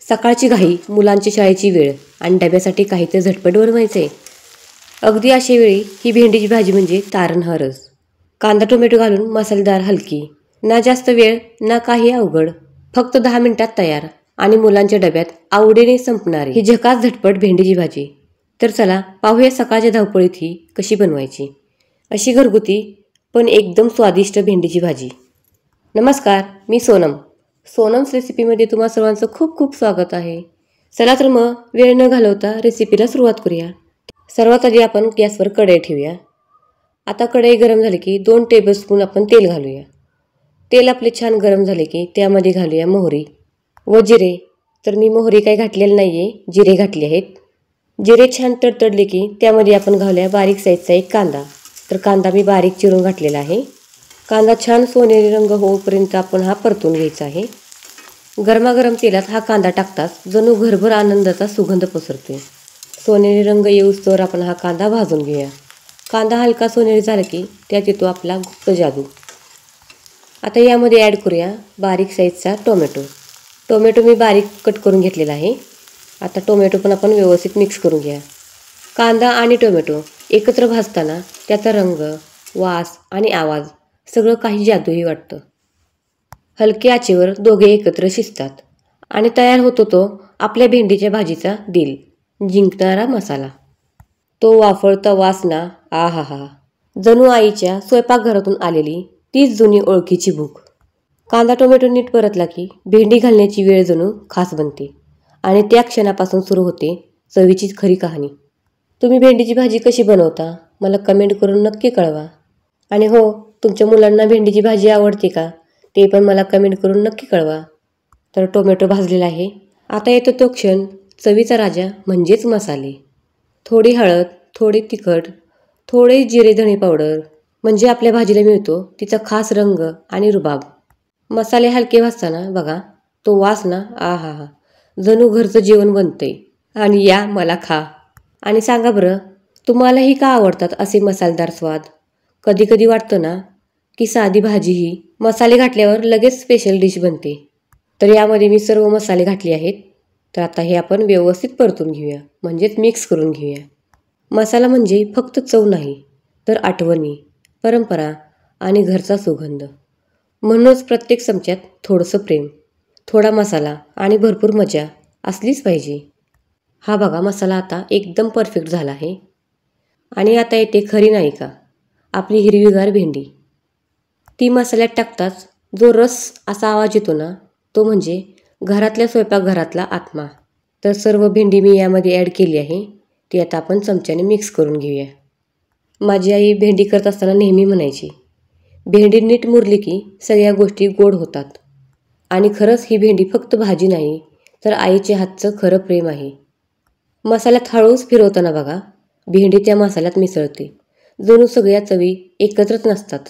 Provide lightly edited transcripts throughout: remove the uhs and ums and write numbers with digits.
सकाळची घाई, मुलांची शाळेची वेळ आणि डब्यासाठी काहीतरी झटपट बनवायचे. अगदी अशा वेळी ही भेंडीची भाजी म्हणजे तारणहारच. कांदा टोमॅटो घालून मसालेदार, हलकी, ना जास्त वेळ ना काही अवघड, फक्त 10 मिनिटात तयार आणि मुलांच्या डब्यात आवडीने संपणारी ही झकास झटपट भेंडीची भाजी. तर चला पाहूया सकाळच्या धावपळीत ही कशी बनवायची अशी घरगुती पण एकदम स्वादिष्ट भेंडीची भाजी. नमस्कार, मी सोनम्स रेसिपीमध्ये तुम्हा सर्वांचं खूप खूप स्वागत आहे. चला तर मग वेळ न घालवता रेसिपीला सुरुवात करूया. सर्वात आधी आपण गॅसवर कढई ठेवूया. आता कढई गरम झाली की 2 टेबलस्पून आपण तेल घालूया. तेल आपले छान गरम झाले की त्यामध्ये घालूया मोहरी व जिरे. तर मी मोहरी काही घातलेली नाही आहे, जिरे घातले आहेत. जिरे छान तडतडले की त्यामध्ये आपण घालूया बारीक साईजचा एक कांदा. तर कांदा मी बारीक चिरून घातलेला आहे. कांदा छान सोनेरी रंग होईपर्यंत आपण हा परतून घ्यायचा आहे. गरमागरम तेलात हा कांदा टाकताच जणू घरभर आनंदाचा सुगंध पसरतोय. सोनेरी रंग येऊस्तोवर आपण हा कांदा भाजून घेऊया. कांदा हलका सोनेरी झाला की त्यात येतो आपला गुप्त जादू. आता यामध्ये ॲड करूया बारीक साईजचा टोमॅटो मी बारीक कट करून घेतलेला आहे. आता टोमॅटो पण आपण व्यवस्थित मिक्स करून घ्या. कांदा आणि टोमॅटो एकत्र भाजताना त्याचा रंग, वास आणि आवाज सगळं काही जादूही वाटतं. हलक्या आचेवर दोघे एकत्र शिजतात आणि तयार होतो तो आपल्या भेंडीच्या भाजीचा दिल जिंकणारा मसाला. तो वाफळता वासना, आहा, जणू आईच्या स्वयंपाकघरातून आलेली तीच जुनी ओळखीची भूक. कांदा टोमॅटो नीट परतला की भेंडी घालण्याची वेळ जणू खास बनते आणि त्या क्षणापासून सुरू होते चवीची खरी कहाणी. तुम्ही भेंडीची भाजी कशी बनवता मला कमेंट करून नक्की कळवा. आणि हो, तुमच्या मुलांना भेंडीची भाजी आवडते का ते पण मला कमेंट करून नक्की कळवा. तर टोमॅटो भाजलेला आहे. आता येतो तो क्षण, चवीचा राजा म्हणजेच मसाले. थोडी हळद, थोडी तिखट, थोडे जिरे धणे पावडर म्हणजे आपल्या भाजीला मिळतो तिचा खास रंग आणि रुबाब. मसाले हलके भाजताना बघा तो वास ना, आहा, जणू घरचं जेवण बनतंय. आणि या मला खा. आणि सांगा बरं, तुम्हालाही का आवडतात असे मसालेदार स्वाद? कधी कधी वाटतं ना की साधी भाजी ही मसाले घातल्यावर लगेच स्पेशल डिश बनते. तर यामध्ये मी सर्व मसाले घातले आहेत. तर आता हे आपण व्यवस्थित परतून घेऊया, म्हणजेच मिक्स करून घेऊया. मसाला म्हणजे फक्त चव नाही तर आठवणी, परंपरा आणि घरचा सुगंध. म्हणूनच प्रत्येक चमच्यात थोडंसं प्रेम, थोडा मसाला आणि भरपूर मजा असलीच पाहिजे. हा बघा मसाला आता एकदम परफेक्ट झाला आहे. आणि आता येते खरी नायिका, आपली हिरवीगार भेंडी. ती मसाल्यात टाकताच जो रस असा आवाज येतो ना, तो म्हणजे घरातल्या स्वयंपाकघरातला आत्मा. तर सर्व भेंडी मी यामध्ये ॲड केली आहे. ती आता आपण चमच्याने मिक्स करून घेऊया. माझी आई भेंडी करत असताना नेहमी म्हणायची, भेंडी नीट मुरली की सगळ्या गोष्टी गोड होतात. आणि खरंच ही भेंडी फक्त भाजी नाही तर आईच्या हातचं खरं प्रेम आहे. मसाल्यात हळूच फिरवताना बघा भेंडी त्या मसाल्यात मिसळते, जणू सगळ्या चवी एकत्रच नसतात.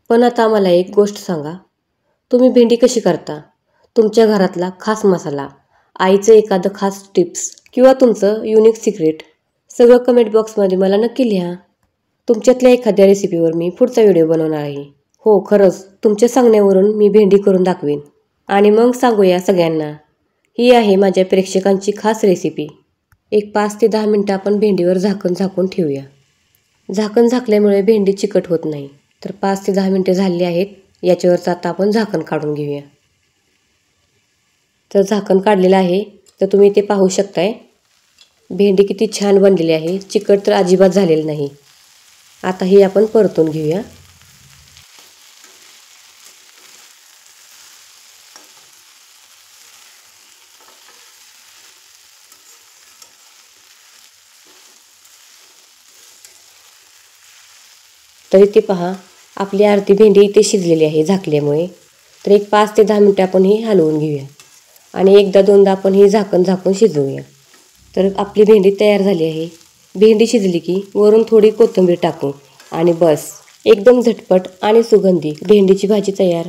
पण आता मला एक गोष्ट सांगा, तुम्ही भेंडी कशी करता? तुमच्या घरातला खास मसाला, आईचं एखादं खास टिप्स किंवा तुमचं युनिक सिक्रेट सगळं कमेंट बॉक्समध्ये मला नक्की लिहा. तुमच्यातल्या एखाद्या रेसिपीवर मी पुढचा व्हिडिओ बनवणार आहे. हो, खरंच तुमच्या सांगण्यावरून मी भेंडी करून दाखवेन. आणि मग सांगूया सगळ्यांना, ही आहे माझ्या प्रेक्षकांची खास रेसिपी. एक 5 ते 10 मिनटं आपण भेंडीवर झाकून ठेवूया. झाकण झाकल्यामुळे भेंडी चिकट होत नाही. तर 5 ते 10 मिनटं झाली आहेत. याच्यावरचं आता आपण झाकण काढून घेऊया. तर झाकण काढलेलं आहे. तर तुम्ही ते पाहू शकताय भेंडी किती छान बनलेली आहे, चिकट तर अजिबात झालेलं नाही. आता ही आपण परतून घेऊया. तर इथे पहा आपली अर्धी भेंडी इथे शिजलेली आहे झाकल्यामुळे. तर एक 5 ते 10 मिनटं आपण ही हलवून घेऊया आणि एकदा दोनदा आपण ही झाकून शिजवूया. तर आपली भेंडी तयार झाली आहे. भेंडी शिजली की वरून थोडी कोथिंबीर टाकू आणि बस, एकदम झटपट आणि सुगंधी भेंडीची भाजी तयार.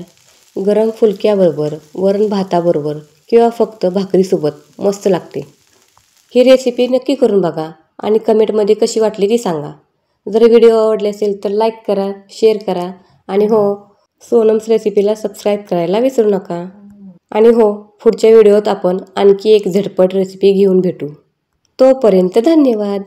गरम फुलक्याबरोबर, वरण भाताबरोबर किंवा फक्त भाकरीसोबत मस्त लागते. ही रेसिपी नक्की करून बघा आणि कमेंटमध्ये कशी वाटली ती सांगा. जर व्हिडिओ आवडले असेल तर लाईक करा, शेअर करा आणि हो, सोनम्स रेसिपीला सबस्क्राईब करायला विसरू नका. आणि हो, पुढच्या व्हिडिओत आपण आणखी एक झटपट रेसिपी घेऊन भेटू. तोपर्यंत धन्यवाद.